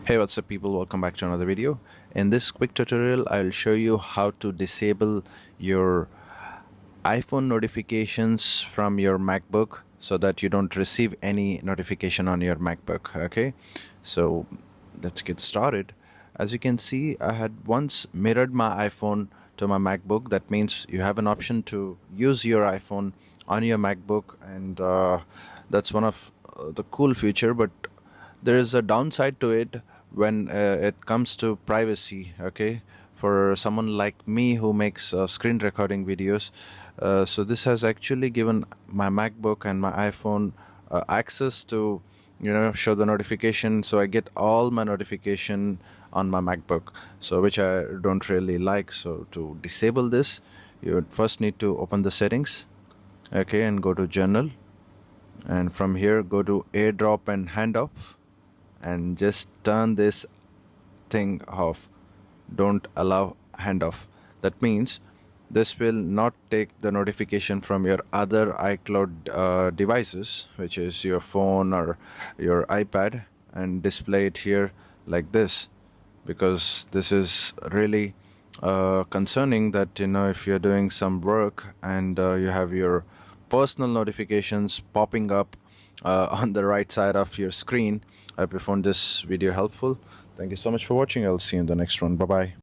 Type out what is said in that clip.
Hey, what's up people, welcome back to another video. In this quick tutorial I'll show you how to disable your iPhone notifications from your MacBook so that you don't receive any notification on your MacBook. Okay, so let's get started. As you can see, I had once mirrored my iPhone to my MacBook. That means you have an option to use your iPhone on your MacBook, and that's one of the cool feature, but there is a downside to it when it comes to privacy. Okay, for someone like me who makes screen recording videos, so this has actually given my MacBook and my iPhone access to show the notification, so I get all my notification on my MacBook, so which I don't really like. So to disable this, you would first need to open the settings, okay, and go to General, and from here go to AirDrop and Handoff, and just turn this thing off. Don't allow handoff. That means this will not take the notification from your other iCloud devices, which is your phone or your iPad, and display it here like this, because this is really concerning that if you're doing some work and you have your personal notifications popping up on the right side of your screen. I hope you found this video helpful. Thank you so much for watching. I'll see you in the next one. Bye bye.